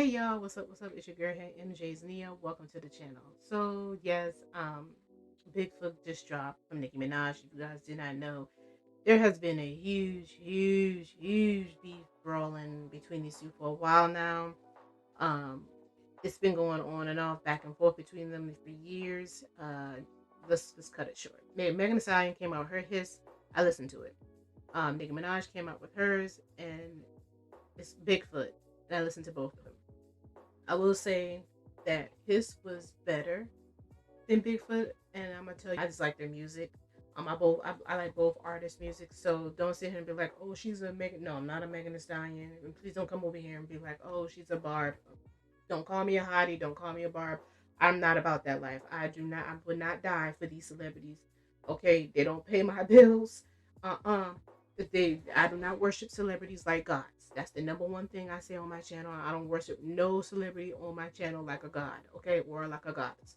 y'all, what's up? What's up? It's your girl here, MJ's Nia. Welcome to the channel. So yes, Bigfoot just dropped from Nicki Minaj. If you guys did not know, there has been a huge beef brawling between these two for a while now. Um, it's been going on and off, back and forth between them for years. Let's cut it short. Megan Thee Stallion came out with her hiss. I listened to it. Nicki Minaj came out with hers, and it's Bigfoot, and I listened to both of them. I will say that his was better than Bigfoot, and I'm gonna tell you, I just like their music. I like both artists' music, so don't sit here and be like, oh, she's a Megan. No, I'm not a Megan Thee Stallion. And please don't come over here and be like, oh, she's a Barb. Don't call me a hottie. Don't call me a Barb. I'm not about that life. I do not. I would not die for these celebrities. Okay, they don't pay my bills. Uh-uh. I do not worship celebrities like gods. That's the number one thing I say on my channel. I don't worship no celebrity on my channel like a god, okay, or like a goddess.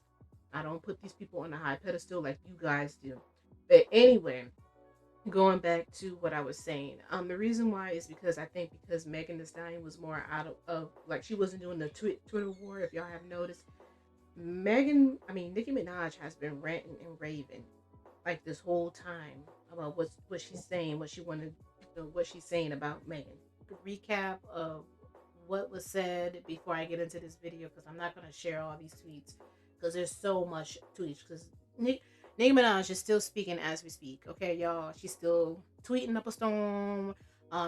I don't put these people on a high pedestal like you guys do. But anyway, going back to what I was saying, the reason why is because I think because Megan Thee Stallion was more out of like, she wasn't doing the Twitter war. If y'all have noticed, Nicki Minaj has been ranting and raving like this whole time about what she's saying, what she wanted, what she's saying about Megan. Recap of what was said before I get into this video, because I'm not going to share all these tweets because there's so much tweets. Because Nicki Minaj is still speaking as we speak. Okay, y'all, she's still tweeting up a storm.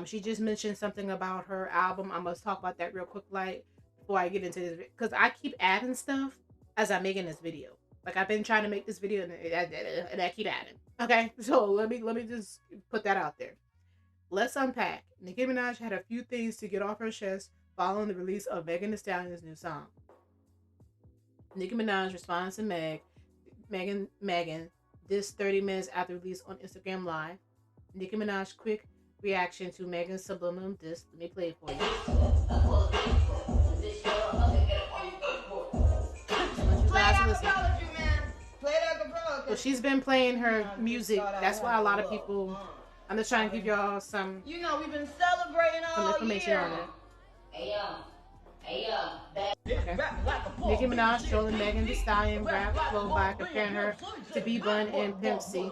She just mentioned something about her album. I must talk about that real quick, like before I get into this, because I keep adding stuff as I'm making this video. Like, I've been trying to make this video, and I keep adding. Okay, so let me just put that out there. Let's unpack. Nicki Minaj had a few things to get off her chest following the release of Megan Thee Stallion's new song. Nicki Minaj responds to Megan this 30 minutes after release on Instagram Live. Nicki Minaj's quick reaction to Megan's subliminal diss. Let me play it for you. So she's been playing her music. That's why a lot of people. I'm just trying to give y'all some. We've been celebrating all information year. on that. Okay. Nicki Minaj trolling Megan Thee Stallion rap flow by comparing her to B Bun and Pimp C.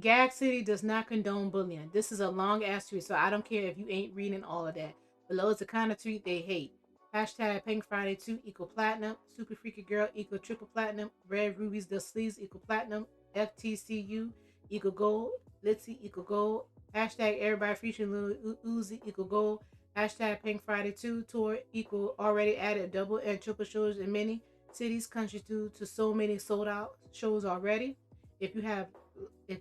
Gag City does not condone bullying. This is a long ass tweet, so I don't care if you ain't reading all of that. Below is the kind of tweet they hate. Hashtag Pink Friday 2 equal platinum. Super Freaky Girl equal triple platinum. Red Rubies the Sleeves equal platinum. FTCU equal gold. Litzy equal gold. Hashtag Everybody featuring Lil Uzi equal gold. Hashtag Pink Friday 2 tour equal already added double and triple shows in many cities, countries due to so many sold out shows already. If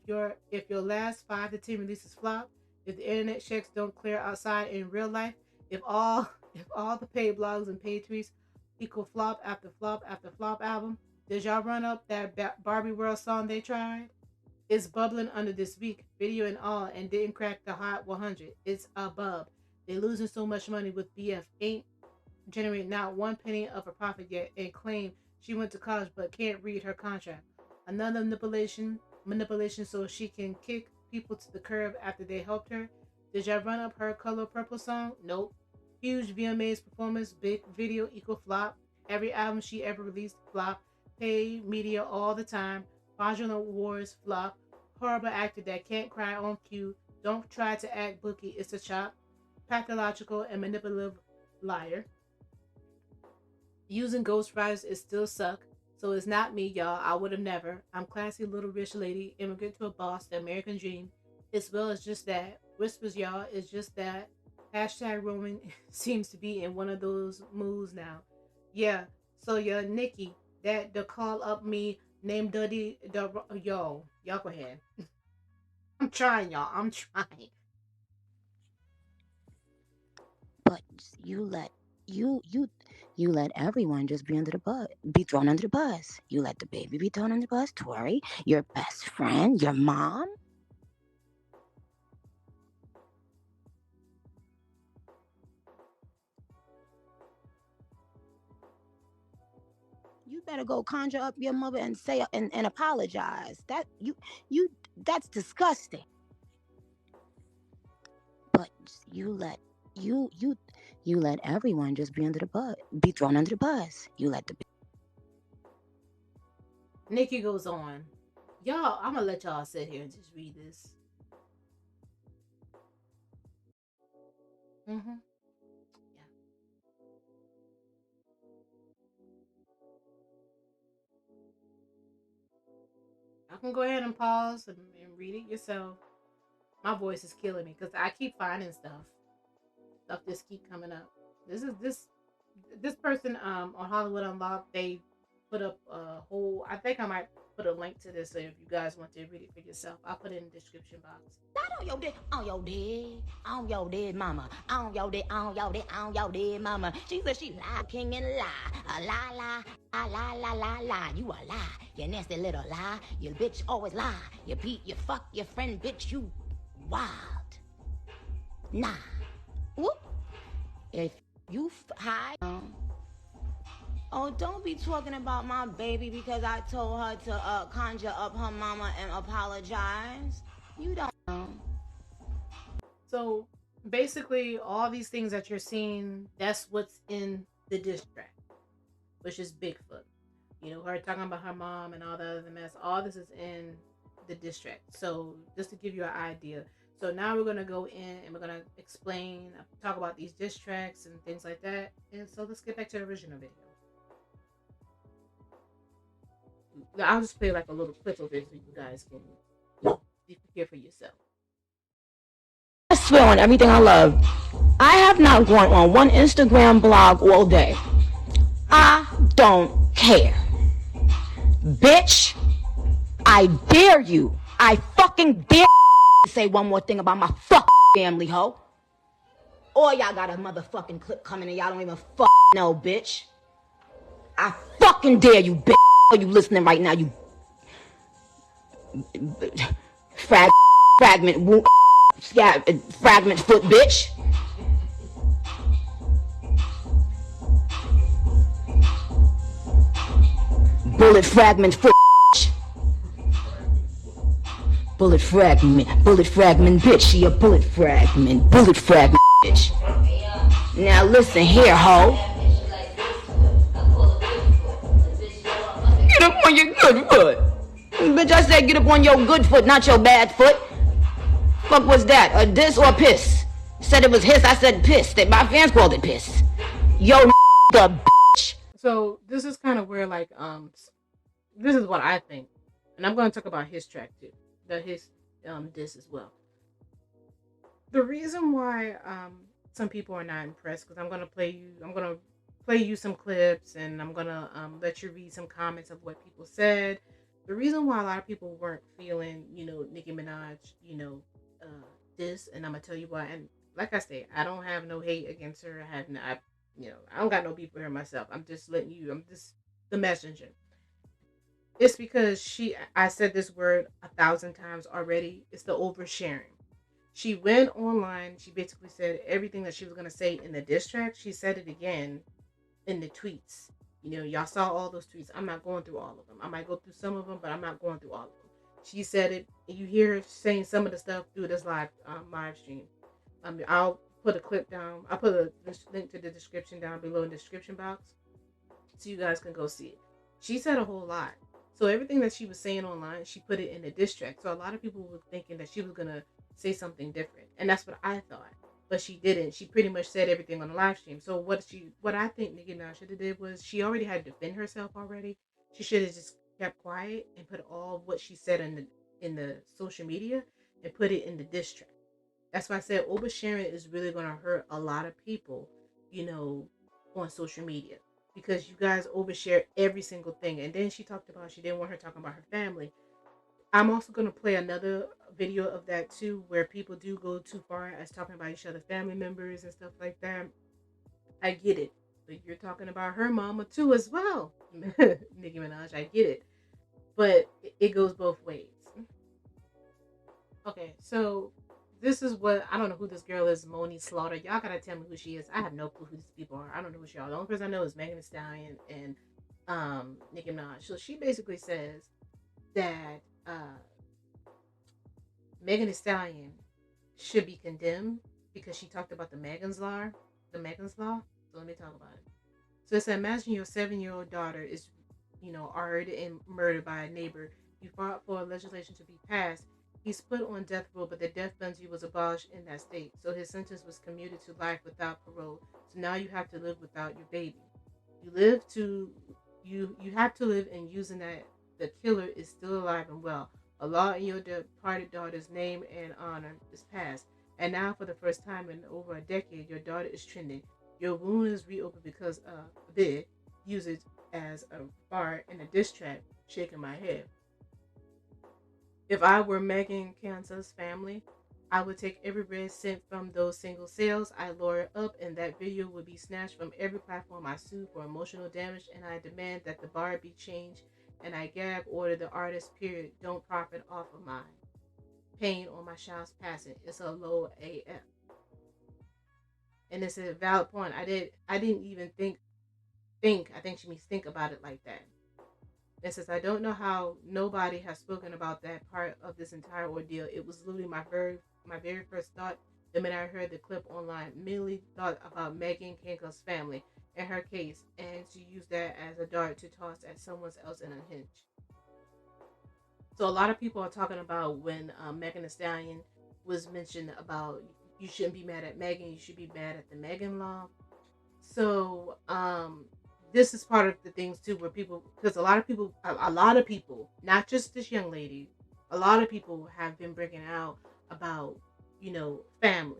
your last 5 to 10 releases flop, if the internet checks don't clear outside in real life, if all the paid blogs and paid tweets equal flop after flop after flop album, does y'all run up that Barbie World song they tried? It's bubbling under this week, video and all, and didn't crack the hot 100. It's a bub. They losing so much money with BF, ain't generating not one penny of a profit yet, and claim she went to college but can't read her contract. Another manipulation so she can kick people to the curb after they helped her. Did y'all run up her Color Purple song? Nope. Huge VMA's performance, big video equal flop. Every album she ever released flop. Paid media all the time. Fraudulent awards flop. Horrible actor that can't cry on cue. Don't try to act booky, it's a chop. Pathological and manipulative liar. Using ghostwriters is still suck. So it's not me, y'all. I would have never. I'm classy little rich lady, immigrant to a boss, the American dream. As well as just that. Whispers, y'all, is just that. Hashtag Roman seems to be in one of those moods now. Yeah. So yeah, Nicki, that the call up me named Duddy, y'all go ahead. I'm trying, y'all. I'm trying. But you let everyone just be thrown under the bus. You let the baby be thrown under the bus, Tori, your best friend, your mom. You better go conjure up your mother and say and apologize. That's disgusting. But you let you you you let everyone just be thrown under the bus. You let the Nicki goes on. Y'all, I'm gonna let y'all sit here and just read this. Mm-hmm. Yeah. I can go ahead and pause and read it yourself. My voice is killing me because I keep finding stuff. Stuff just keep coming up. This person on Hollywood Unlocked, they put up a whole. I think I might put a link to this so if you guys want to read it for yourself, I'll put it in the description box. on your dead mama. On your dead mama. She said she lie, king and lie. A lie. You a lie. You nasty little lie. You bitch always lie. You beat, you fuck your friend, bitch. You wild. Nah. Whoop. If you hide. Oh, don't be talking about my baby because I told her to conjure up her mama and apologize. You don't know. So basically, all these things that you're seeing, that's what's in the diss track, which is Bigfoot. You know, her talking about her mom and all the other mess. All this is in the diss track. So just to give you an idea. So now we're gonna go in and we're gonna explain, talk about these diss tracks and things like that. And so let's get back to the original video. I'll just play like a little clip of it so you guys can hear for yourself. I swear on everything I love, I have not gone on one Instagram blog all day. I don't care. Bitch, I dare you. I fucking dare you to say one more thing about my fucking family, ho. Or y'all got a motherfucking clip coming and y'all don't even fucking know, bitch. I fucking dare you, bitch. Are you listening right now, you fragment foot bitch. Bullet fragment foot bitch. Bullet fragment bitch. She a bullet fragment bitch. Now listen here, ho. Get up on your good foot. Bitch, I said get up on your good foot, not your bad foot. Fuck was that? A diss or piss? Said it was hiss, I said piss. My fans called it piss. Yo, the bitch. So this is kind of where like this is what I think. And I'm gonna talk about his track too. His diss as well. The reason why some people are not impressed, because I'm gonna play you some clips and I'm gonna let you read some comments of what people said. The reason why a lot of people weren't feeling, Nicki Minaj, this, and I'm gonna tell you why. And like I say, I don't have no hate against her. I don't got no beef with her myself. I'm just the messenger. It's because I said this word 1,000 times already. It's the oversharing. She went online. She basically said everything that she was gonna say in the diss track. She said it again in the tweets. Y'all saw all those tweets. I'm not going through all of them. I might go through some of them, but I'm not going through all of them. She said it. You hear her saying some of the stuff through this live stream. I'll put a clip down. I'll put a link to the description down below in the description box so you guys can go see it. She said a whole lot. So everything that she was saying online, she put it in the diss track. So a lot of people were thinking that she was going to say something different. And that's what I thought. But she didn't. She pretty much said everything on the live stream. So what I think Nicki Minaj should have did was she already had to defend herself already. She should have just kept quiet and put all what she said in the social media and put it in the diss track. That's why I said oversharing is really going to hurt a lot of people, on social media, because you guys overshare every single thing. And then she talked about she didn't want her talking about her family. I'm also going to play another video of that too, where people do go too far as talking about each other, family members and stuff like that. I get it. But you're talking about her mama too as well. Nicki Minaj, I get it. But it goes both ways. Okay, so this is what, I don't know who this girl is, Moniece Slaughter. Y'all gotta tell me who she is. I have no clue who these people are. I don't know who she are. The only person I know is Megan Thee Stallion and Nicki Minaj. So she basically says that Megan Thee Stallion should be condemned because she talked about the Megan's Law. The Megan's Law. So let me talk about it. So it's imagine your 7-year-old daughter is, already and murdered by a neighbor. You fought for legislation to be passed. He's put on death row, but the death penalty was abolished in that state. So his sentence was commuted to life without parole. So now you have to live without your baby. You have to live in using that the killer is still alive and well. A law in your departed daughter's name and honor is passed. And now for the first time in over a decade, your daughter is trending. Your wound is reopened because they use it as a bar in a diss track, shaking my head. If I were Megan Cantor's family, I would take every red cent from those single sales. I lure up, and that video would be snatched from every platform. I sue for emotional damage, and I demand that the bar be changed. And I gag order the artist. Period. Don't profit off of my pain on my child's passing. It's a low AF. And it's a valid point. I didn't even think. I think she means think about it like that. It says, I don't know how nobody has spoken about that part of this entire ordeal. It was literally my very first thought the minute I heard the clip online. Immediately thought about Megan Kanko's family and her case, and to use that as a dart to toss at someone else in a hinge. So a lot of people are talking about when Megan Thee Stallion was mentioned about you shouldn't be mad at Megan, you should be mad at the Megan Law. So this is part of the things too where people, because a lot of people, not just this young lady, a lot of people have been bringing out about family.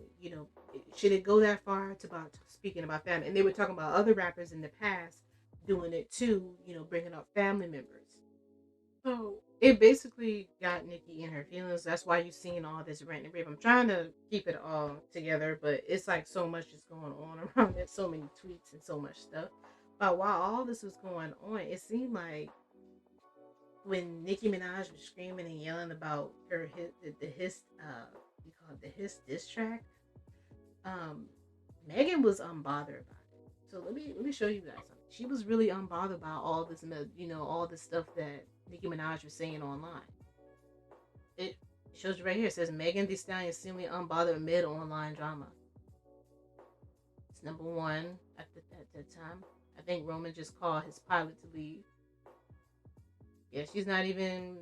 Should it go that far to about speaking about family? And they were talking about other rappers in the past doing it too, bringing up family members. So it basically got Nicki in her feelings. That's why you're seeing all this rant and rave. I'm trying to keep it all together, but it's like so much is going on around it, so many tweets and so much stuff. But while all this was going on, it seemed like when Nicki Minaj was screaming and yelling about the Hiss, we call it the Hiss diss track, Megan was unbothered about it. So let me show you guys something. She was really unbothered about all this, all the stuff that Nicki Minaj was saying online. It shows you right here. It says Megan Thee Stallion seemingly unbothered amid online drama. It's number one at that time. I think Roman just called his pilot to leave. Yeah, she's not even.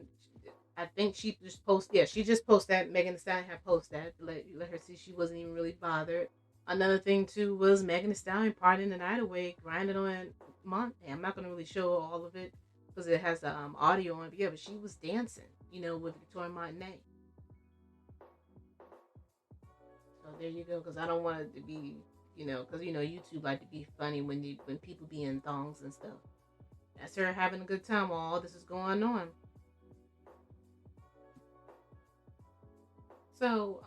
I think she just posted. Yeah, she just posted that. Megan Thee Stallion had posted that to let her see she wasn't even really bothered. Another thing too was Megan Thee Stallion partying the night away, grinding on Monte. I'm not gonna really show all of it because it has the audio on. But yeah, but she was dancing, with Victoria Montenay. So there you go. Because I don't want it to be, because YouTube like to be funny when people be in thongs and stuff. That's her having a good time while all this is going on. So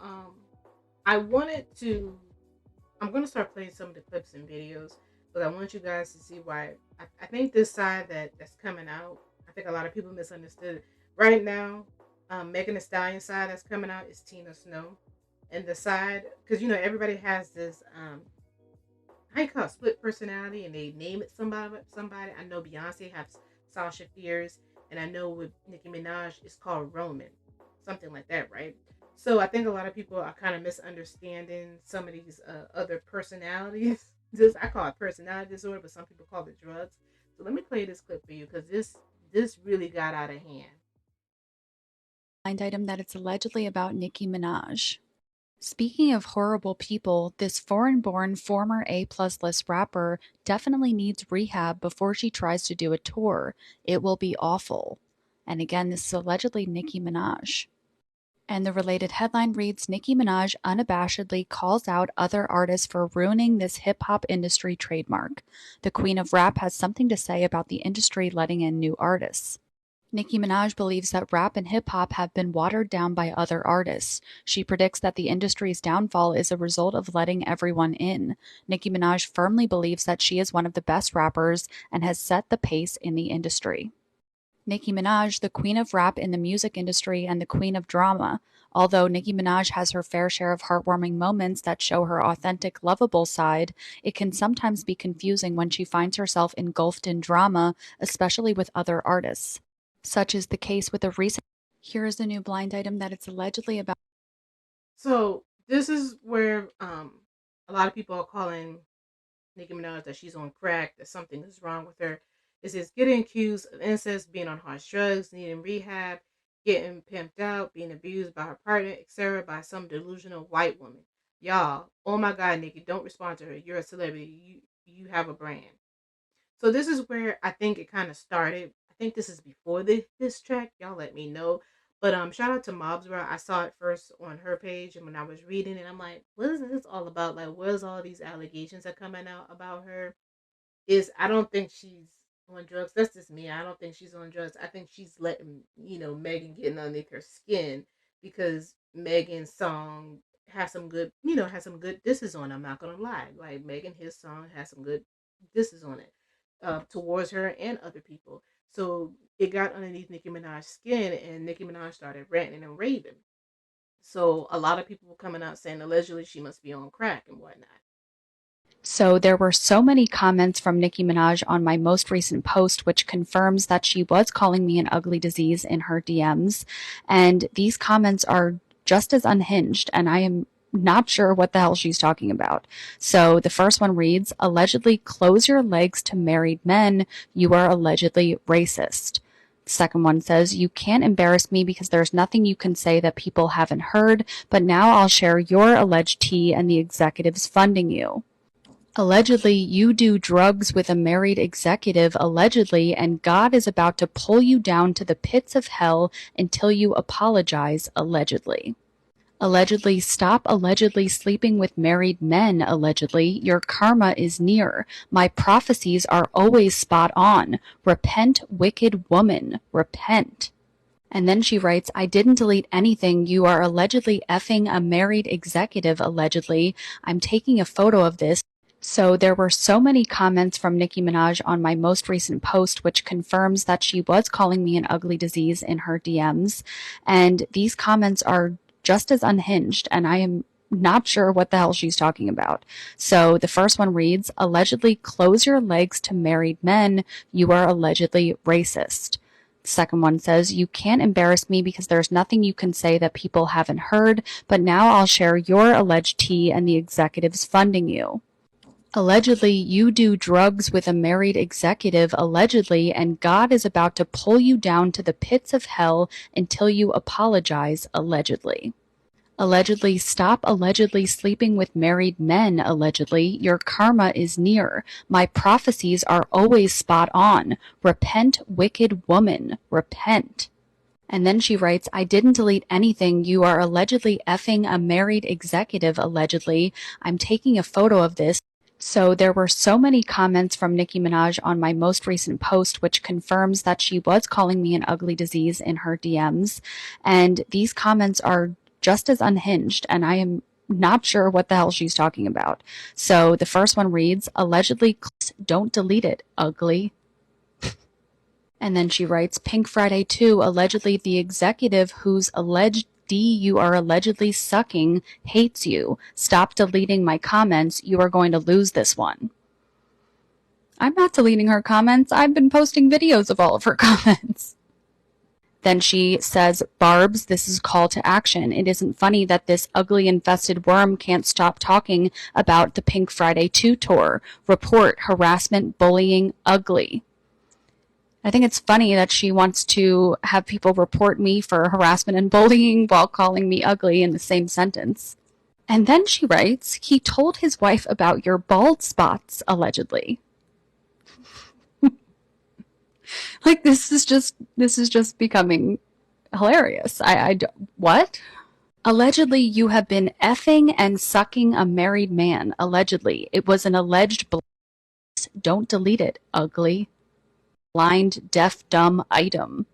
I'm gonna start playing some of the clips and videos, but I want you guys to see why I think this side that's coming out. I think a lot of people misunderstood it. Right now. Megan Thee Stallion side that's coming out is Tina Snow, and the side because everybody has this I call it split personality, and they name it somebody. I know Beyonce has Sasha Fierce, and I know with Nicki Minaj it's called Roman, something like that, right? So I think a lot of people are kind of misunderstanding some of these other personalities. I call it personality disorder, but some people call it drugs. So let me play this clip for you because this really got out of hand. Item that it's allegedly about Nicki Minaj. Speaking of horrible people, this foreign-born former A-plus list rapper definitely needs rehab before she tries to do a tour. It will be awful. And again, this is allegedly Nicki Minaj. And the related headline reads, Nicki Minaj unabashedly calls out other artists for ruining this hip-hop industry trademark. The queen of rap has something to say about the industry letting in new artists. Nicki Minaj believes that rap and hip-hop have been watered down by other artists. She predicts that the industry's downfall is a result of letting everyone in. Nicki Minaj firmly believes that she is one of the best rappers and has set the pace in the industry. Nicki Minaj, the queen of rap in the music industry and the queen of drama. Although Nicki Minaj has her fair share of heartwarming moments that show her authentic, lovable side, it can sometimes be confusing when she finds herself engulfed in drama, especially with other artists. Such is the case with a recent. Here is the new blind item that it's allegedly about. So this is where a lot of people are calling Nicki Minaj that she's on crack, that something is wrong with her. Is it's getting accused of incest, being on harsh drugs, needing rehab, getting pimped out, being abused by her partner, etc., by some delusional white woman. Y'all, oh my God, Nicki, don't respond to her. You're a celebrity. You have a brand. So this is where I think it kind of started. I think this is before this track. Y'all let me know. But shout out to Mobs World. I saw it first on her page, and when I was reading it, I'm like, what is this all about? Like, where's all these allegations are coming out about her? I don't think she's on drugs. That's just me. I don't think she's on drugs. I think she's letting, Megan getting underneath her skin because Megan's song has some good, has some good disses on it. I'm not gonna lie. Like Megan, his song has some good disses on it, towards her and other people. So it got underneath Nicki Minaj's skin, and Nicki Minaj started ranting and raving. So a lot of people were coming out saying allegedly she must be on crack and whatnot. So there were so many comments from Nicki Minaj on my most recent post, which confirms that she was calling me an ugly disease in her DMs. And these comments are just as unhinged, and I am not sure what the hell she's talking about. So the first one reads, allegedly close your legs to married men. You are allegedly racist. The second one says, you can't embarrass me because there's nothing you can say that people haven't heard, but now I'll share your alleged tea and the executives funding you. Allegedly, you do drugs with a married executive, allegedly, and God is about to pull you down to the pits of hell until you apologize, allegedly. Allegedly, stop allegedly sleeping with married men, allegedly. Your karma is near. My prophecies are always spot on. Repent, wicked woman. Repent. And then she writes, I didn't delete anything. You are allegedly effing a married executive, allegedly. I'm taking a photo of this. So there were so many comments from Nicki Minaj on my most recent post, which confirms that she was calling me an ugly disease in her DMs. And these comments are just as unhinged, and I am not sure what the hell she's talking about. So the first one reads, allegedly close your legs to married men. You are allegedly racist. The second one says, you can't embarrass me because there's nothing you can say that people haven't heard, but now I'll share your alleged tea and the executives funding you. Allegedly, you do drugs with a married executive, allegedly, and God is about to pull you down to the pits of hell until you apologize, allegedly. Allegedly, stop allegedly sleeping with married men, allegedly. Your karma is near. My prophecies are always spot on. Repent, wicked woman. Repent. And then she writes, I didn't delete anything. You are allegedly effing a married executive, allegedly. I'm taking a photo of this. So there were so many comments from Nicki Minaj on my most recent post, which confirms that she was calling me an ugly disease in her DMs. And these comments are just as unhinged, and I am not sure what the hell she's talking about. So the first one reads, allegedly, don't delete it, ugly. And then she writes, Pink Friday 2, allegedly the executive whose alleged D you are allegedly sucking hates you. Stop deleting my comments. You are going to lose this one. I'm not deleting her comments. I've been posting videos of all of her comments. Then she says, Barbs, this is call to action. It isn't funny that this ugly infested worm can't stop talking about the Pink Friday 2 tour. Report, harassment, bullying, ugly. I think it's funny that she wants to have people report me for harassment and bullying while calling me ugly in the same sentence. And then she writes, he told his wife about your bald spots, allegedly. Like, this is just becoming hilarious. What? Allegedly, you have been effing and sucking a married man, allegedly. It was an alleged Don't delete it, ugly. Blind, deaf, dumb item.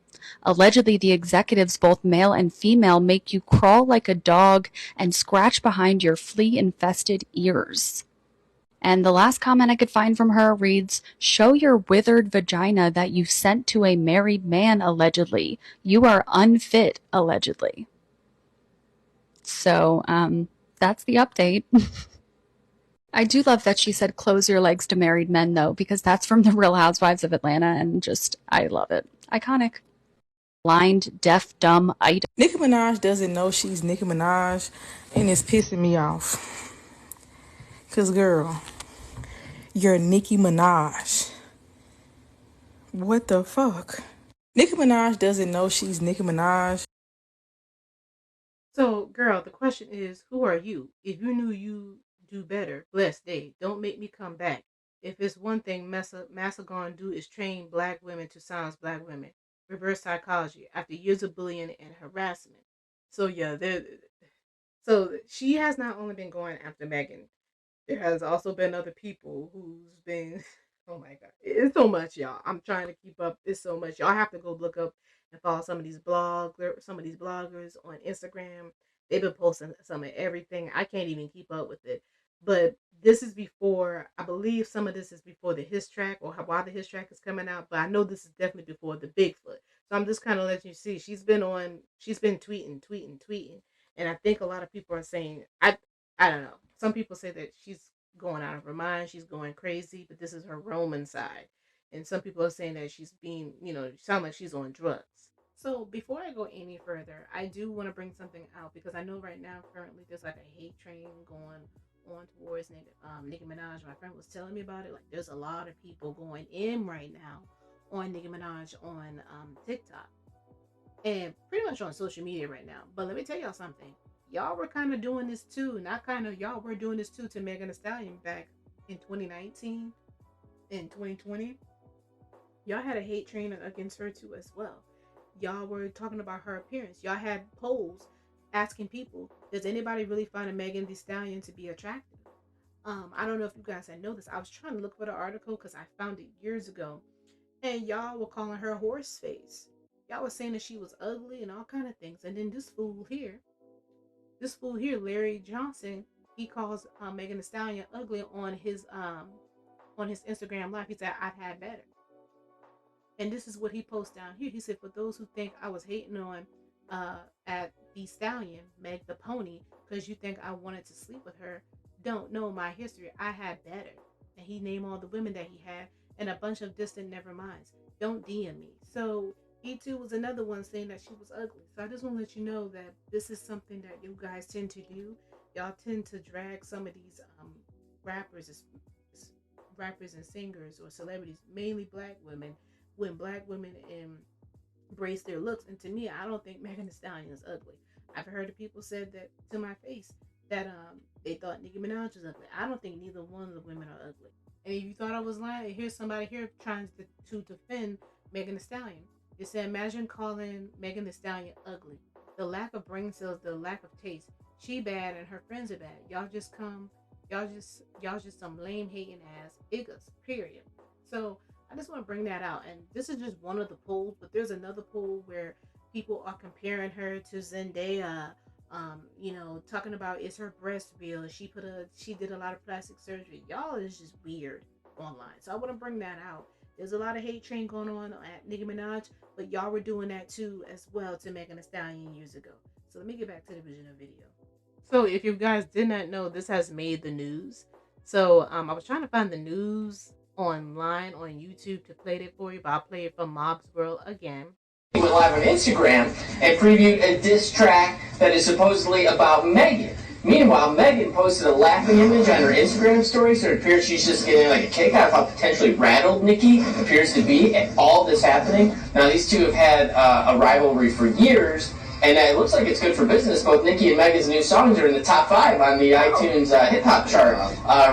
Allegedly, the executives, both male and female, make you crawl like a dog and scratch behind your flea-infested ears. And the last comment I could find from her reads, "Show your withered vagina that you sent to a married man, allegedly. You are unfit, allegedly." So, that's the update. I do love that she said close your legs to married men, though, because that's from the Real Housewives of Atlanta, and just, I love it. Iconic. Blind, deaf, dumb, item. Nicki Minaj doesn't know she's Nicki Minaj, and it's pissing me off. Cause girl, you're Nicki Minaj. What the fuck? Nicki Minaj doesn't know she's Nicki Minaj. So, girl, the question is, who are you? If you knew you do better, blessed day. Don't make me come back. If it's one thing Massa gonna do is train black women to silence black women. Reverse psychology after years of bullying and harassment. So yeah, so she has not only been going after Megan, there has also been other people who's been oh my god. It's so much, y'all. I'm trying to keep up. It's so much. Y'all have to go look up and follow some of these bloggers on Instagram. They've been posting some of everything. I can't even keep up with it. But this is before, I believe some of this is before the Hiss track or why the Hiss track is coming out, but I know this is definitely before the Bigfoot. So I'm just kind of letting you see. She's been tweeting. And I think a lot of people are saying I don't know. Some people say that she's going out of her mind, she's going crazy, but this is her Roman side. And some people are saying that she's being, sound like she's on drugs. So before I go any further, I do want to bring something out because I know right now currently there's like a hate train going on towards Nicki Minaj. My friend was telling me about it. Like there's a lot of people going in right now on Nicki Minaj on TikTok and pretty much on social media right now. But let me tell y'all something. Y'all were kind of doing this too. Not kind of, y'all were doing this too to Megan Thee Stallion back in 2019, in 2020. Y'all had a hate train against her too as well. Y'all were talking about her appearance. Y'all had polls asking people, does anybody really find a Megan Thee Stallion to be attractive? I don't know if you guys know this. I was trying to look for the article because I found it years ago. And y'all were calling her horse face. Y'all were saying that she was ugly and all kind of things. And then this fool here, Larry Johnson, he calls Megan Thee Stallion ugly on his Instagram live. He said, "I've had better." And this is what he posts down here. He said, "For those who think I was hating on at the Stallion, Meg the Pony, because you think I wanted to sleep with her, don't know my history. I had better." And he named all the women that he had and a bunch of distant never minds. Don't DM me. So he too was another one saying that she was ugly. So I just want to let you know that this is something that you guys tend to do. Y'all tend to drag some of these rappers and singers or celebrities, mainly black women, when black women embrace their looks. And to me, I don't think Megan Thee Stallion is ugly. I've heard of people said that to my face that they thought Nicki Minaj was ugly. I don't think neither one of the women are ugly. And if you thought I was lying, here's somebody here trying to defend Megan Thee Stallion. It said, imagine calling Megan Thee Stallion ugly. The lack of brain cells, the lack of taste. She bad and her friends are bad. Y'all just some lame hating ass iggas, period. So I just want to bring that out. And this is just one of the polls, but there's another poll where people are comparing her to Zendaya. Talking about, is her breast real? She did a lot of plastic surgery. Y'all is just weird online. So I want to bring that out. There's a lot of hate train going on at Nicki Minaj, but y'all were doing that too as well to Megan Thee Stallion years ago. So let me get back to the original video. So if you guys did not know, this has made the news. So I was trying to find the news online on YouTube to play it for you, but I'll play it from Mob's World again. He went live on Instagram and previewed a diss track that is supposedly about Megan. Meanwhile, Megan posted a laughing image on her Instagram story, so it appears she's just getting like a kick out of how potentially rattled Nicki appears to be at all this happening. Now, these two have had a rivalry for years, and it looks like it's good for business. Both Nicki and Megan's new songs are in the top 5 on the iTunes hip-hop chart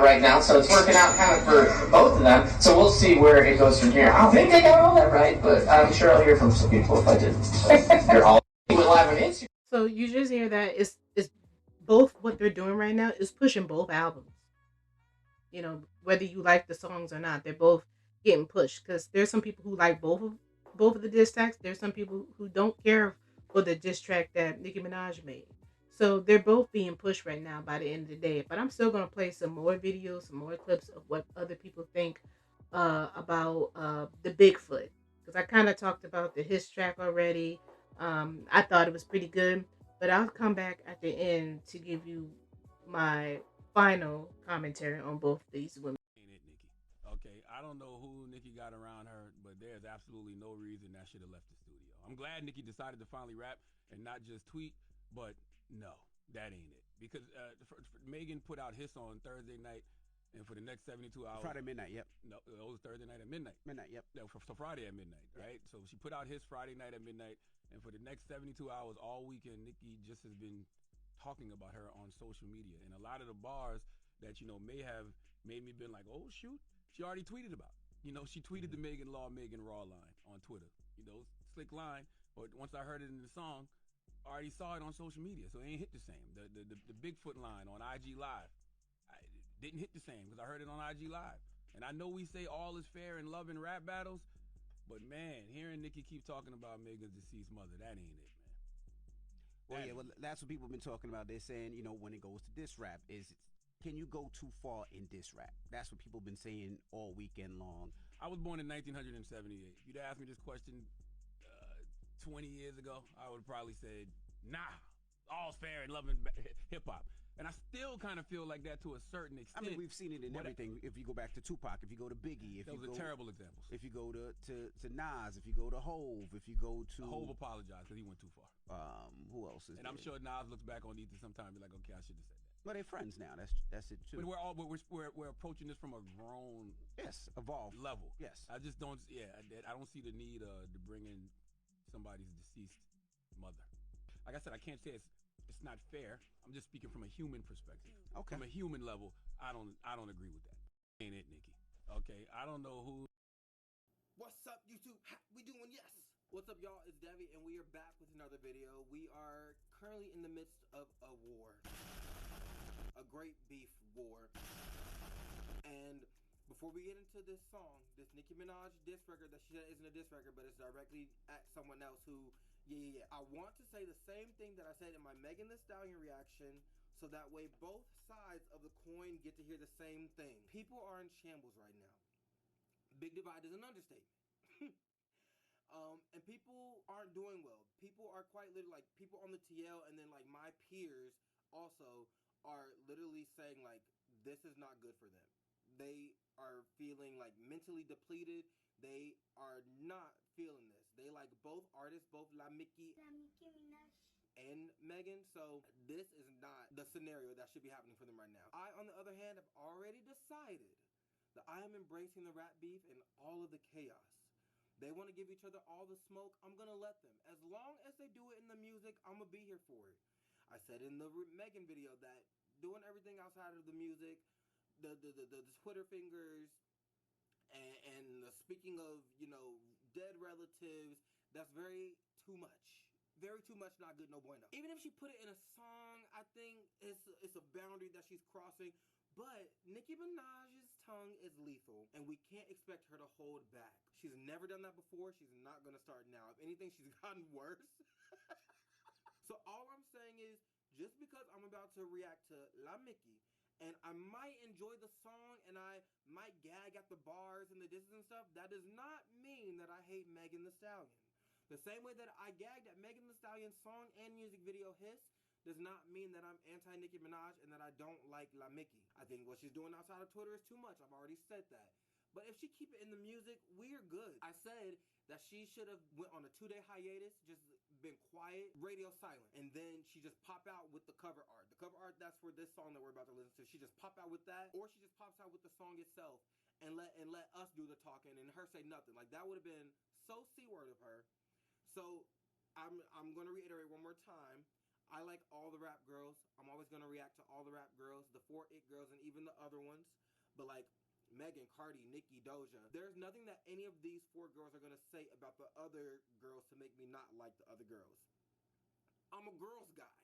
right now, so it's working out kind of for both of them. So we'll see where it goes from here. I don't think I got all that right, but I'm sure I'll hear from some people if I did. They're all live on Instagram. So you just hear that it's both what they're doing right now is pushing both albums. Whether you like the songs or not, they're both getting pushed because there's some people who like both of the diss tracks. There's some people who don't care for the diss track that Nicki Minaj made. So they're both being pushed right now by the end of the day. But I'm still gonna play some more videos, some more clips of what other people think about the Bigfoot, because I kind of talked about the Hiss track already. I thought it was pretty good, but I'll come back at the end to give you my final commentary on both these women. Ain't it, Nicki? Okay, I don't know who Nicki got around her, but there's absolutely no reason that should have left the studio. I'm glad Nicki decided to finally rap and not just tweet, but no, that ain't it. Because Megan put out Hiss on Thursday night, and for the next 72 hours. Friday midnight, yep. No, it was Thursday night at midnight. Midnight, yep. No, for Friday at midnight, right? So she put out Hiss Friday night at midnight, and for the next 72 hours, all weekend, Nicki just has been talking about her on social media. And a lot of the bars that, may have made me been like, oh, shoot, she already tweeted about. She tweeted the Megan Raw line on Twitter. Slick line. But once I heard it in the song, I already saw it on social media, so it ain't hit the same. The Bigfoot line on IG Live, didn't hit the same because I heard it on IG Live. And I know we say all is fair in love and rap battles, but man, hearing Nicki keep talking about Megan's deceased mother, that ain't it, man. Well, that's what people have been talking about. They're saying, when it goes to diss rap, can you go too far in diss rap? That's what people have been saying all weekend long. I was born in 1978. If you'd asked me this question 20 years ago, I would have probably said, nah, all's fair in love and hip-hop. And I still kind of feel like that to a certain extent. I mean, we've seen it in everything. If you go back to Tupac, if you go to Biggie, those are terrible examples. If you go to Nas, if you go to Hove, if you go to Hove apologized because he went too far. Who else is? And I'm sure Nas looks back on Ether sometime and be like, okay, I should have said that. Well, they're friends now. That's it too. But we're approaching this from a grown, evolved level. Yes, I just don't. Yeah, I don't see the need to bring in somebody's deceased mother. Like I said, I can't say it's not fair. I'm just speaking from a human perspective. Okay. From a human level, I don't agree with that. Ain't it, Nicki? Okay, I don't know who. What's up, YouTube? We doing yes. What's up, y'all? It's Devi, and we are back with another video. We are currently in the midst of a war, a great beef war. And before we get into this song, this Nicki Minaj diss record that she said isn't a diss record, but it's directly at someone else who, yeah. I want to say the same thing that I said in my Megan Thee Stallion reaction, so that way both sides of the coin get to hear the same thing. People are in shambles right now. Big divide is an understatement. And people aren't doing well. People are quite literally, like, people on the TL and then, like, my peers also are literally saying, like, this is not good for them. They are feeling, like, mentally depleted. They are not feeling this. They like both artists, both Nicki and Megan. So this is not the scenario that should be happening for them right now. I, on the other hand, have already decided that I am embracing the rap beef and all of the chaos. They want to give each other all the smoke. I'm going to let them. As long as they do it in the music, I'm going to be here for it. I said in the Megan video that doing everything outside of the music, the Twitter fingers, and the speaking of, dead relatives, that's very too much. Very too much, not good, no bueno. Even if she put it in a song, I think it's a boundary that she's crossing. But Nicki Minaj's tongue is lethal, and we can't expect her to hold back. She's never done that before. She's not going to start now. If anything, she's gotten worse. So all I'm saying is, just because I'm about to react to La Mickey, and I might enjoy the song, and I might gag at the bars and the disses and stuff, that does not mean that I hate Megan Thee Stallion. The same way that I gagged at Megan Thee Stallion's song and music video Hiss does not mean that I'm anti-Nicki Minaj and that I don't like La Mickey. I think what she's doing outside of Twitter is too much. I've already said that. But if she keep it in the music, we're good. I said that she should have went on a 2-day hiatus, just been quiet, radio silent, and then she just pop out with the cover art. The cover art, that's for this song that we're about to listen to. She just pop out with that, or she just pops out with the song itself and let us do the talking and her say nothing. Like, that would have been so C-word of her. So I'm going to reiterate one more time. I like all the rap girls. I'm always going to react to all the rap girls, the 4 It girls, and even the other ones. But like Megan, Cardi, Nicki, Doja, there's nothing that any of these 4 girls are going to say about the other girls to make me not like the other girls. I'm a girls guy.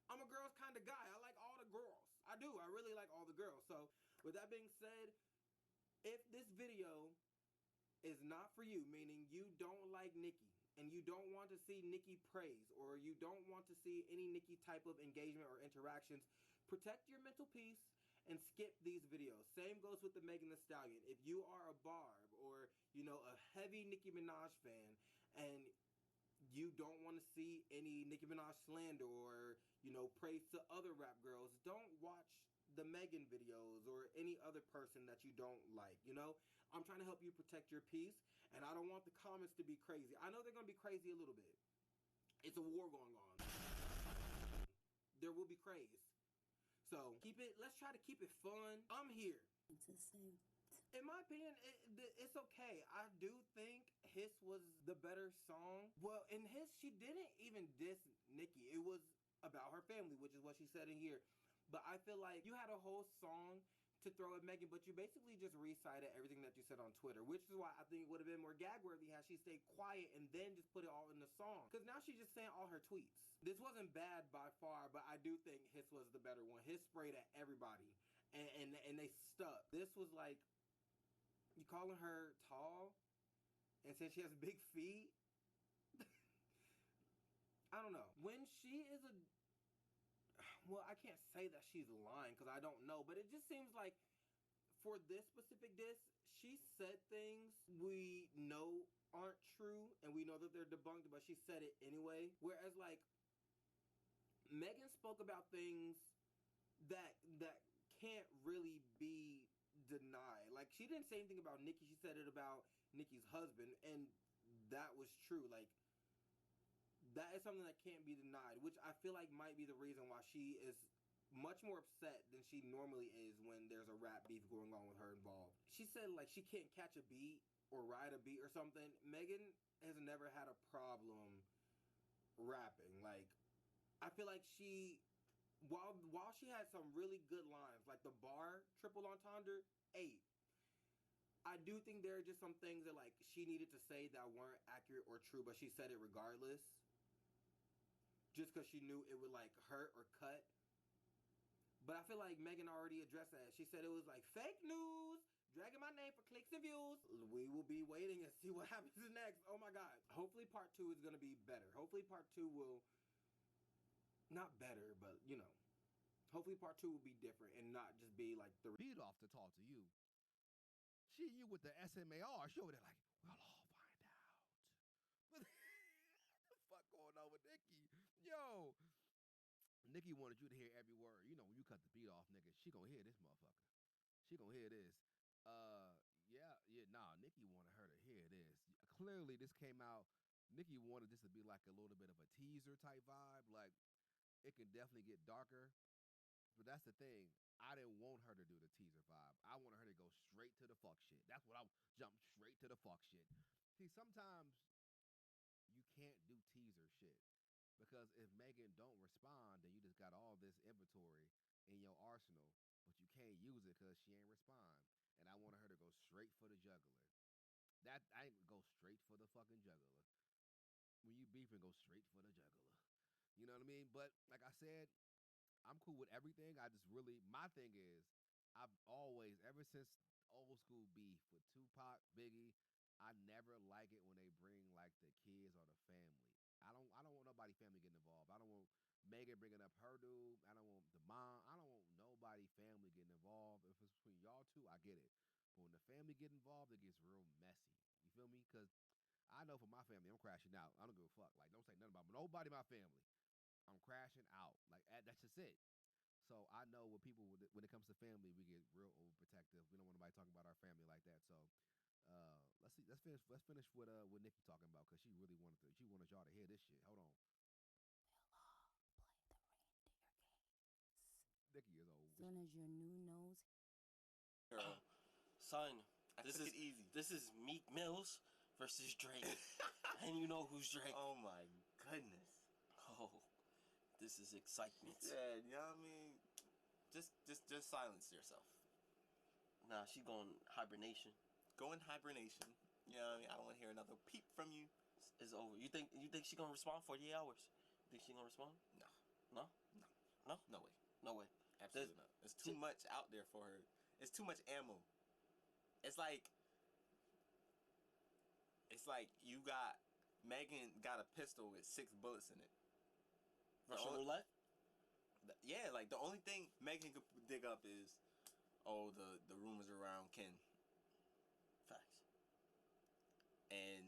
I'm a girls kind of guy. I like all the girls. I do. I really like all the girls. So with that being said, if this video is not for you, meaning you don't like Nicki, and you don't want to see Nicki praise, or you don't want to see any Nicki type of engagement or interactions, protect your mental peace and skip these videos. Same goes with the Megan Thee Stallion. If you are a Barb or, you know, a heavy Nicki Minaj fan, and you don't want to see any Nicki Minaj slander or, you know, praise to other rap girls, don't watch the Megan videos or any other person that you don't like, you know? I'm trying to help you protect your peace, and I don't want the comments to be crazy. I know they're going to be crazy a little bit. It's a war going on. There will be craze. So let's try to keep it fun. I'm here. In my opinion, it's okay. I do think Hiss was the better song. Well, in Hiss, she didn't even diss Nicki. It was about her family, which is what she said in here. But I feel like you had a whole song to throw at Megan, but you basically just recited everything that you said on Twitter, which is why I think it would have been more gag-worthy had she stayed quiet and then just put it all in the song. Because now she's just saying all her tweets. This wasn't bad by far, but I do think Hiss was the better one. Hiss sprayed at everybody, and they stuck. This was like, you calling her tall and saying she has big feet? I don't know. When she is well, I can't say that she's lying because I don't know, but it just seems like for this specific diss, she said things we know aren't true and we know that they're debunked, but she said it anyway. Whereas like Megan spoke about things that can't really be denied. Like, she didn't say anything about Nicki. She said it about Nicki's husband, and that was true. Like, that is something that can't be denied, which I feel like might be the reason why she is much more upset than she normally is when there's a rap beef going on with her involved. She said, like, she can't catch a beat or ride a beat or something. Megan has never had a problem rapping. Like, I feel like she, while she had some really good lines, like the bar triple entendre, 8. I do think there are just some things that like she needed to say that weren't accurate or true, but she said it regardless. Just because she knew it would like hurt or cut. But I feel like Megan already addressed that. She said it was like fake news, dragging my name for clicks and views. We will be waiting and see what happens next. Oh my God. Hopefully part 2 is going to be better. Hopefully part 2 will, not better, but you know, hopefully part 2 will be different and not just be like the beat off to talk to you. She, you with the SMAR, she over there like, we'll all find out. But what the fuck going on with Nicki? Yo, Nicki wanted you to hear every word. You know, when you cut the beat off, nigga, she gonna hear this motherfucker. She gonna hear this. Nicki wanted her to hear this. Clearly, this came out. Nicki wanted this to be like a little bit of a teaser type vibe. Like, it can definitely get darker. But that's the thing. I didn't want her to do the teaser vibe. I wanted her to go straight to the fuck shit. That's what I jump straight to the fuck shit. See, sometimes you can't do teaser shit. Because if Megan don't respond, then you just got all this inventory in your arsenal, but you can't use it because she ain't respond. And I wanted her to go straight for the juggler. That I ain't go straight for the fucking juggler. When you beefing, go straight for the juggler. You know what I mean? But like I said, I'm cool with everything. I just really, my thing is, I've always, ever since old school beef with Tupac, Biggie, I never like it when they bring like the kids or the family. I don't want nobody family getting involved. I don't want Megan bringing up her dude. I don't want the mom. I don't want nobody family getting involved. If it's between y'all two, I get it. But when the family get involved, it gets real messy. You feel me? Because I know for my family, I'm crashing out. I don't give a fuck. Like, don't say nothing about nobody in my family. I'm crashing out. Like, that's just it. So I know when people, when it comes to family, we get real overprotective. We don't want nobody talking about our family like that. So let's see. Let's finish with Nicki talking about, because she really wanted y'all to hear this shit. Hold on. We'll play the reindeer games. Nicki is old. Soon as your new nose. Girl, son, This is easy. This is Meek Mills versus Drake, and you know who's Drake. Oh my goodness. Oh, this is excitement. Yeah, you know what I mean? Just silence yourself. Nah, she going hibernation. Go in hibernation. You know what I mean? I don't want to hear another peep from you. It's over. You think she gonna respond 48 hours? You think she gonna respond? No. No? No? No way. No way. Absolutely not. There's too much out there for her. It's too much ammo. It's like you got Megan got a pistol with 6 bullets in it. Russian roulette? Yeah, like the only thing Megan could dig up is, the rumors around Ken. Facts. And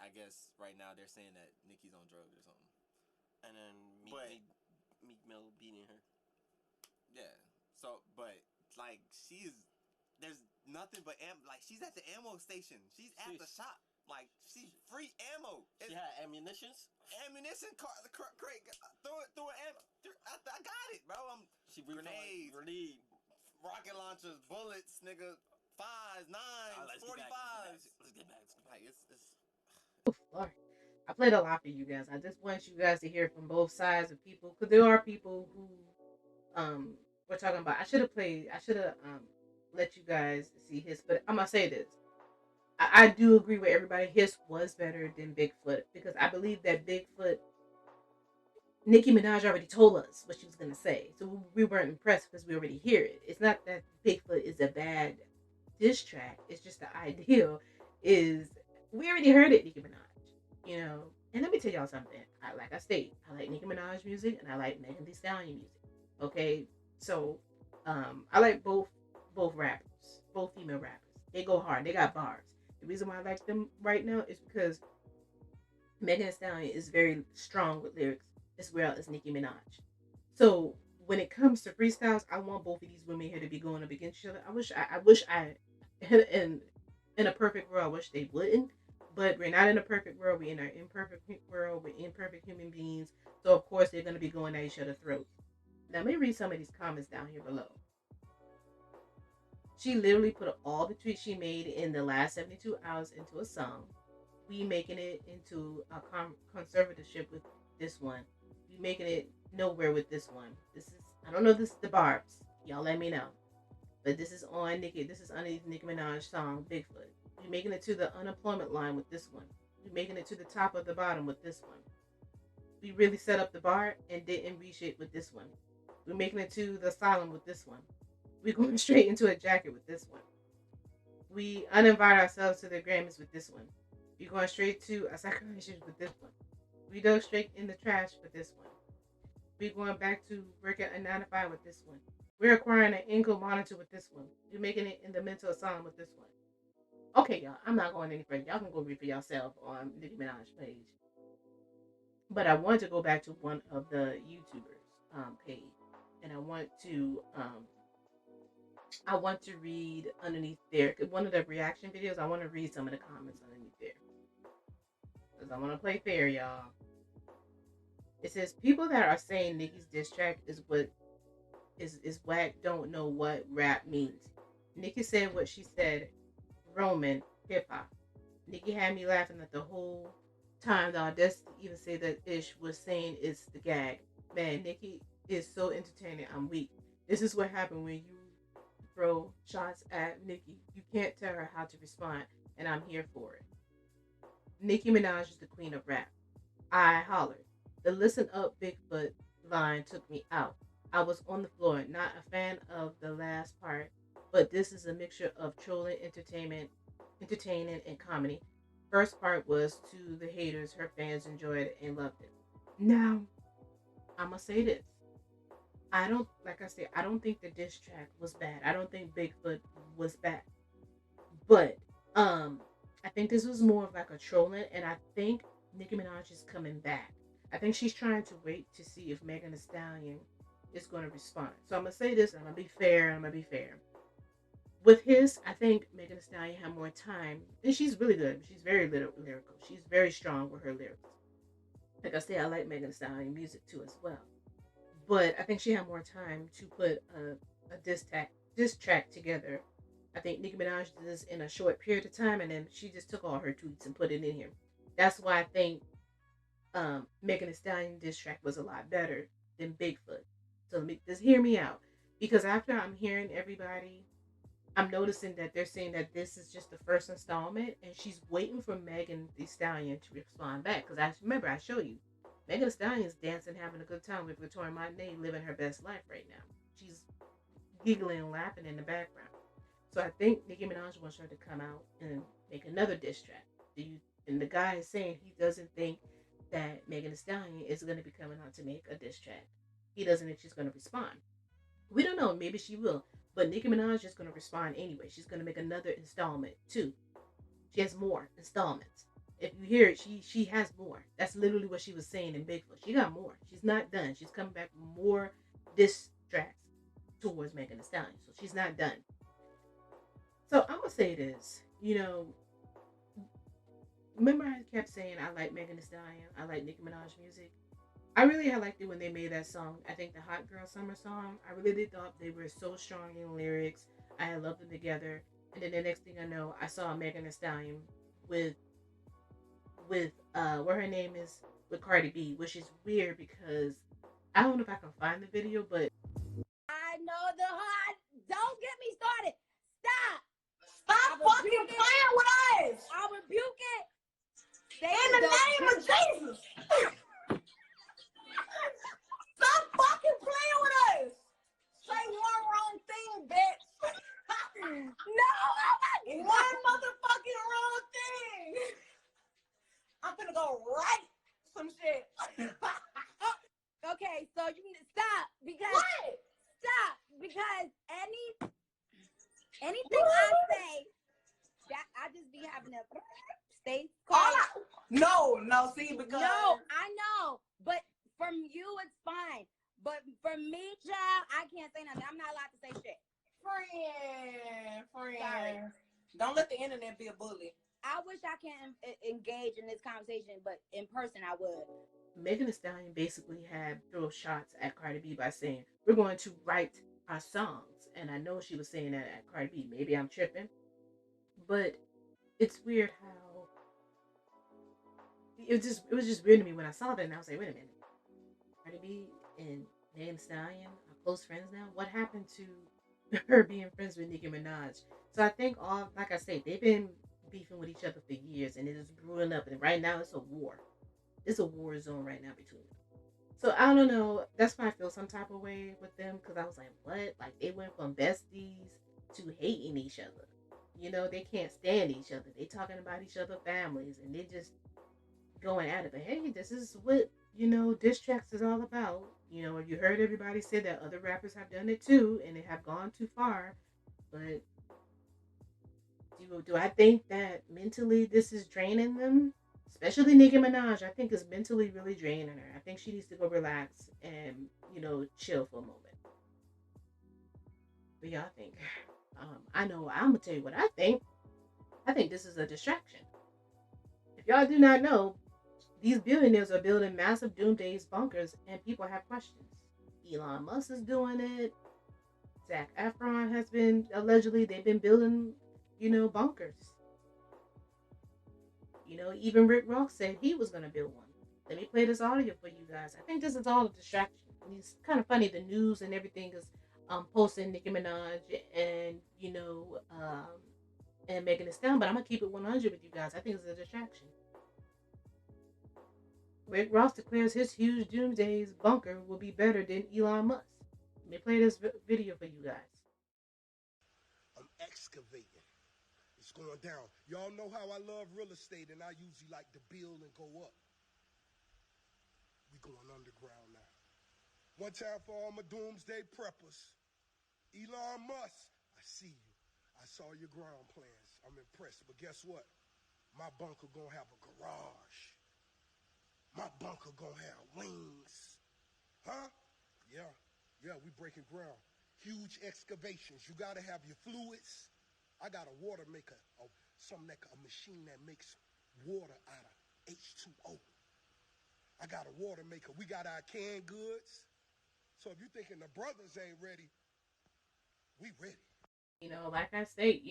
I guess right now they're saying that Nicki's on drugs or something. And then Meek Mill beating her. Yeah. So, but like there's nothing but like she's at the ammo station. She's at the shop. Like she's free ammo. She had ammunitions. Ammunition crate. Throw an ammo. I got it, bro. Grenades, rocket launchers, bullets, nigga. 5s, 9s, 45s. Let's get back. Like it's. Lord. I played a lot for you guys. I just want you guys to hear from both sides of people, because there are people who we're talking about. I should have let you guys see his, but I'm gonna say this. I do agree with everybody. His was better than Bigfoot, because I believe that Bigfoot, Nicki Minaj already told us what she was gonna say, so we weren't impressed because we already hear it. It's not that Bigfoot is a bad diss track. It's just the ideal is we already heard it, Nicki Minaj. And let me tell y'all something. I like Nicki Minaj music and I like Megan Thee Stallion music. Okay, so I like both rappers, both female rappers. They go hard. They got bars. The reason why I like them right now is because Megan Thee Stallion is very strong with lyrics, as well as Nicki Minaj. So when it comes to freestyles, I want both of these women here to be going up against each other. I wish in a perfect world, I wish they wouldn't. But we're not in a perfect world. We're in an imperfect world. We're imperfect human beings. So of course they're going to be going at each other's throats. Now let me read some of these comments down here below. She literally put all the tweets she made in the last 72 hours into a song. We making it into a conservatorship with this one. We making it nowhere with this one. I don't know if this is the Barbs. Y'all let me know. But this is on Nicki. This is underneath Nicki Minaj's song, Bigfoot. We're making it to the unemployment line with this one. We're making it to the top of the bottom with this one. We really set up the bar and didn't reach it with this one. We're making it to the asylum with this one. We're going straight into a jacket with this one. We uninvite ourselves to the Grammys with this one. We're going straight to a sacrifice with this one. We dug straight in the trash with this one. We're going back to working a 9 to 5 with this one. We're acquiring an ankle monitor with this one. We're making it in the mental asylum with this one. Okay, y'all, I'm not going any further. Y'all can go read for yourself on Nicki Minaj's page. But I want to go back to one of the YouTubers' page, and I want to read underneath there. One of the reaction videos, I want to read some of the comments underneath there, because I want to play fair, y'all. It says, people that are saying Nicki's diss track is what is whack don't know what rap means. Nicki said what she said, Roman hip-hop. Nicki had me laughing at the whole time. The audacity to even say that Ish was saying it's the gag. Man, Nicki is so entertaining. I'm weak. This is what happened when you throw shots at Nicki. You can't tell her how to respond, and I'm here for it. Nicki Minaj is the queen of rap. I hollered. The listen up Bigfoot line took me out. I was on the floor, not a fan of the last part, but this is a mixture of trolling, entertaining, and comedy. First part was to the haters. Her fans enjoyed it and loved it. Now, I'm gonna say this. I don't think the diss track was bad. I don't think Bigfoot was bad. But I think this was more of like a trolling, and I think Nicki Minaj is coming back. I think she's trying to wait to see if Megan Thee Stallion is going to respond. So I'm gonna say this, and I'm gonna be fair. With his, I think Megan Thee Stallion had more time, and she's really good. She's very lyrical. She's very strong with her lyrics. Like I said, I like Megan Thee Stallion music too as well. But I think she had more time to put a diss track together. I think Nicki Minaj did this in a short period of time, and then she just took all her tweets and put it in here. That's why I think Megan Thee Stallion diss track was a lot better than Bigfoot. So just hear me out, because after I'm hearing everybody, I'm noticing that they're saying that this is just the first installment, and she's waiting for Megan Thee Stallion to respond back. Because I show you, Megan Thee Stallion is dancing, having a good time with Victoria Monet, living her best life right now. She's giggling and laughing in the background. So I think Nicki Minaj wants her to come out and make another diss track. And the guy is saying he doesn't think that Megan Thee Stallion is going to be coming out to make a diss track. He doesn't think she's going to respond. We don't know. Maybe she will. But Nicki Minaj is going to respond anyway. She's going to make another installment too. She has more installments. If you hear it, she has more. That's literally what she was saying in Bigfoot. She got more. She's not done. She's coming back with more diss tracks towards Megan Thee Stallion. So she's not done. So I'm gonna say this. Remember I kept saying I like Megan Thee Stallion, I like Nicki Minaj music. I really had liked it when they made that song. I think the Hot Girl Summer song. I really did thought they were so strong in lyrics. I loved them together. And then the next thing I know, I saw Megan Thee Stallion with what her name is, with Cardi B, which is weird because I don't know if I can find the video, but I know the hot. Don't get me started. Stop. Stop fucking playing with us. I rebuke it. In the name of Jesus. Stop fucking playing with us. Say one wrong thing, bitch. No, one motherfucking wrong thing. I'm gonna go write some shit. Okay, so you need to stop because What? stop because anything I say that I just be having to stay quiet. No, see, because No, I know, but from you it's fine. But from me, child, I can't say nothing. I'm not allowed to say shit. friend. Sorry. Don't let the internet be a bully. I wish I can engage in this conversation, but in person I would. Megan Thee Stallion basically had throw shots at Cardi B by saying, we're going to write our songs. And I know she was saying that at Cardi B. Maybe I'm tripping. But it's weird how it was just weird to me when I saw that, and I was like, wait a minute. Cardi B and Megan Thee Stallion are close friends now? What happened to her being friends with Nicki Minaj? So I think like I say, they've been beefing with each other for years, and it is brewing up, and right now it's a war. It's a war zone right now between them. So I don't know. That's why I feel some type of way with them, because I was like, what? Like, they went from besties to hating each other. They can't stand each other. They talking about each other families, and they just going at it. But hey, this is what diss tracks is all about. You heard everybody say that other rappers have done it too, and they have gone too far. But do I think that mentally this is draining them? Especially Nicki Minaj, I think is mentally really draining her. I think she needs to go relax and chill for a moment. What y'all think? I know I'm gonna tell you what I think. I think this is a distraction. If y'all do not know, these billionaires are building massive doomsday bunkers, and people have questions. Elon Musk is doing it. Zac Efron has been they've been building, bunkers. Even Rick Ross said he was gonna build one. Let me play this audio for you guys. I think this is all a distraction. And it's kind of funny. The news and everything is posting Nicki Minaj and and Megan Thee Stallion, but I'm gonna keep it 100 with you guys. I think it's a distraction. Rick Ross declares his huge doomsday bunker will be better than Elon Musk. Let me play this video for you guys. I'm excavating. It's going down. Y'all know how I love real estate, and I usually like to build and go up. We going underground now. One time for all my doomsday preppers. Elon Musk, I see you. I saw your ground plans. I'm impressed, but guess what? My bunker gonna have a garage. My bunker gonna have wings. Huh? Yeah, we breaking ground. Huge excavations. You gotta have your fluids. I got a water maker, a machine that makes water out of H2O. I got a water maker. We got our canned goods. So if you're thinking the brothers ain't ready, we ready. Like I say,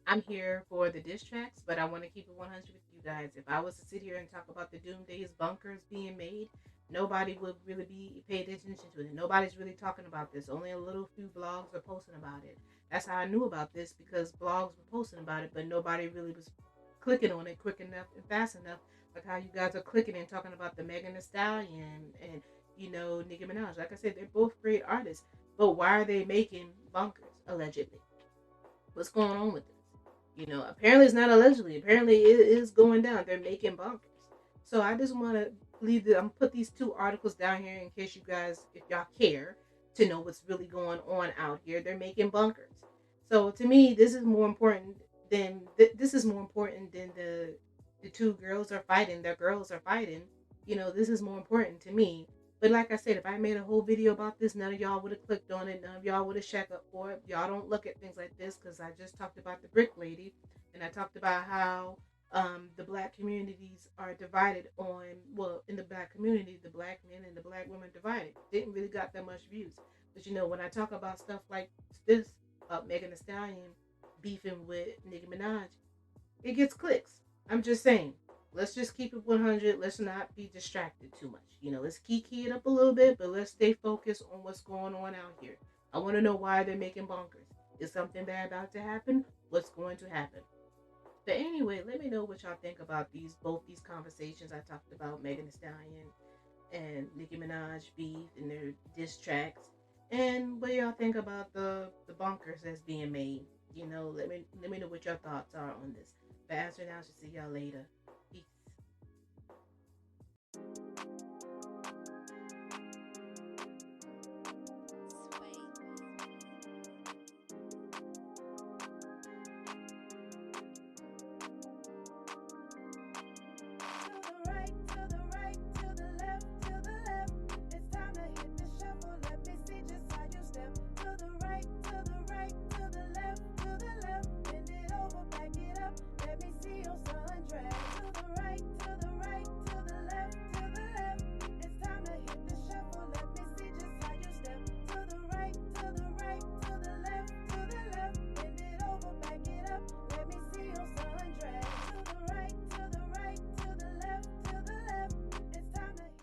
I'm here for the diss tracks, but I want to keep it 100 with you guys. If I was to sit here and talk about the doomsday bunkers being made, nobody would really be paying attention to it. Nobody's really talking about this. Only a little few blogs are posting about it. That's how I knew about this, because blogs were posting about it, but nobody really was clicking on it quick enough and fast enough, like how you guys are clicking and talking about the Megan Thee Stallion and Nicki Minaj. Like I said, they're both great artists, but why are they making bunkers allegedly? What's going on with this? Apparently it's not allegedly. Apparently it is going down. They're making bunkers. So I just want to I'm put these two articles down here in case you guys, if y'all care to know what's really going on out here. They're making bunkers. So to me, this is more important than the two girls are fighting. Their girls are fighting. This is more important to me. But like I said, if I made a whole video about this, none of y'all would have clicked on it. None of y'all would have checked up for it. Y'all don't look at things like this because I just talked about the brick lady, and I talked about how the black communities are divided on, well, in the black community, the black men and the black women divided. Didn't really got that much views. But when I talk about stuff like this, Megan Thee Stallion beefing with Nicki Minaj, it gets clicks. I'm just saying. Let's just keep it 100. Let's not be distracted too much. Let's key it up a little bit, but let's stay focused on what's going on out here. I want to know why they're making bunkers. Is something bad about to happen? What's going to happen? But anyway, let me know what y'all think about both these conversations I talked about, Megan Thee Stallion and Nicki Minaj beef and their diss tracks, and what y'all think about the bunkers that's being made. Let me know what your thoughts are on this. But as for now, I should see y'all later. Peace.